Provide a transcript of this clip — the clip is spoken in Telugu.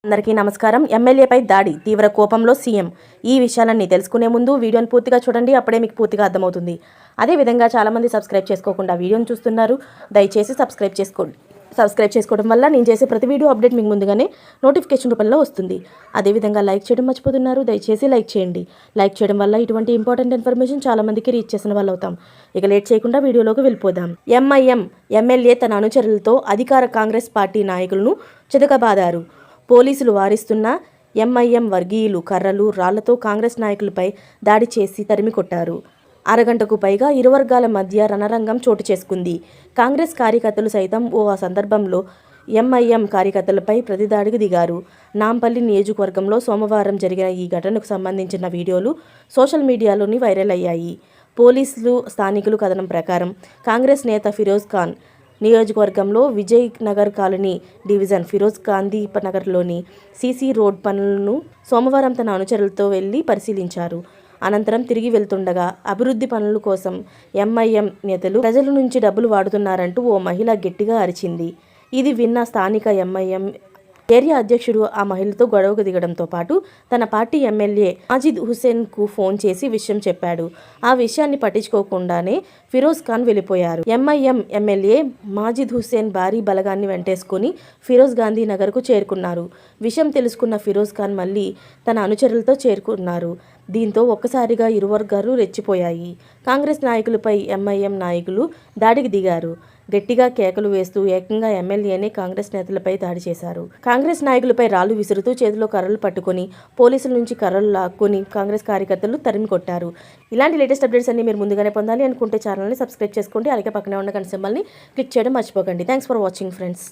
అందరికీ నమస్కారం. ఎమ్మెల్యేపై దాడి, తీవ్ర కోపంలో సీఎం. ఈ విషయాలన్నీ తెలుసుకునే ముందు వీడియోని పూర్తిగా చూడండి, అప్పుడే మీకు పూర్తిగా అర్థమవుతుంది. అదేవిధంగా చాలామంది సబ్స్క్రైబ్ చేసుకోకుండా వీడియోని చూస్తున్నారు, దయచేసి సబ్స్క్రైబ్ చేసుకోండి. సబ్స్క్రైబ్ చేసుకోవడం వల్ల నేను చేసే ప్రతి వీడియో అప్డేట్ మీకు ముందుగానే నోటిఫికేషన్ రూపంలో వస్తుంది. అదేవిధంగా లైక్ చేయడం మర్చిపోతున్నారు, దయచేసి లైక్ చేయండి. లైక్ చేయడం వల్ల ఇటువంటి ఇంపార్టెంట్ ఇన్ఫర్మేషన్ చాలామందికి రీచ్ చేసిన వాళ్ళు అవుతాం. ఇక లేట్ చేయకుండా వీడియోలోకి వెళ్ళిపోదాం. ఎంఐఎం ఎమ్మెల్యే తన అనుచరులతో అధికార కాంగ్రెస్ పార్టీ నాయకులను చితకబాదారు. పోలీసులు వారిస్తున్న ఎంఐఎం వర్గీయులు కర్రలు, రాళ్లతో కాంగ్రెస్ నాయకులపై దాడి చేసి తరిమి కొట్టారు. అరగంటకు పైగా ఇరు వర్గాల మధ్య రణరంగం చోటు చేసుకుంది. కాంగ్రెస్ కార్యకర్తలు సైతం ఓ సందర్భంలో ఎంఐఎం కార్యకర్తలపై ప్రతిదాడికి దిగారు. నాంపల్లి నియోజకవర్గంలో సోమవారం జరిగిన ఈ ఘటనకు సంబంధించిన వీడియోలు సోషల్ మీడియాలోని వైరల్ అయ్యాయి. పోలీసులు, స్థానికులు కథనం ప్రకారం కాంగ్రెస్ నేత ఫిరోజ్ ఖాన్ నియోజకవర్గంలో విజయ్ నగర్ కాలనీ డివిజన్ ఫిరోజ్ గాంధీ నగర్లోని సీసీ రోడ్ పనులను సోమవారం తన అనుచరులతో వెళ్లి పరిశీలించారు. అనంతరం తిరిగి వెళ్తుండగా అభివృద్ధి పనుల కోసం ఎంఐఎం నేతలు ప్రజల నుంచి డబ్బులు వాడుతున్నారంటూ ఓ మహిళ గట్టిగా అరిచింది. ఇది విన్న స్థానిక ఎంఐఎం ఏరియా అధ్యక్షుడు ఆ మహిళతో గొడవకు దిగడంతో పాటు తన పార్టీ ఎమ్మెల్యే మాజిద్ హుస్సేన్కు ఫోన్ చేసి విషయం చెప్పాడు. ఆ విషయాన్ని పట్టించుకోకుండానే ఫిరోజ్ ఖాన్ వెళ్ళిపోయారు. ఎంఐఎం ఎమ్మెల్యే మాజిద్ హుస్సేన్ భారీ బలగాన్ని వెంటేసుకుని ఫిరోజ్ గాంధీ నగర్కు చేరుకున్నారు. విషయం తెలుసుకున్న ఫిరోజ్ ఖాన్ మళ్ళీ తన అనుచరులతో చేరుకున్నారు. దీంతో ఒక్కసారిగా ఇరు వర్గాలు రెచ్చిపోయాయి. కాంగ్రెస్ నాయకులపై ఎంఐఎం నాయకులు దాడికి దిగారు. గట్టిగా కేకలు వేస్తూ ఏకంగా ఎమ్మెల్యేనే కాంగ్రెస్ నేతలపై దాడి చేశారు. కాంగ్రెస్ నాయకులపై రాళ్లు విసురుతూ చేతిలో కర్రలు పట్టుకొని పోలీసుల నుంచి కర్రలు లాక్కొని కాంగ్రెస్ కార్యకర్తలు తరిమి కొట్టారు. ఇలాంటి లేటెస్ట్ అప్డేట్స్ అన్ని మీరు ముందుగానే పొందాలి అనుకుంటే ఛానల్ని సబ్స్క్రైబ్ చేసుకోండి. అలాగే పక్కనే ఉన్న గంట సింబల్ని క్లిక్ చేయడం మర్చిపోకండి. Thanks for watching friends.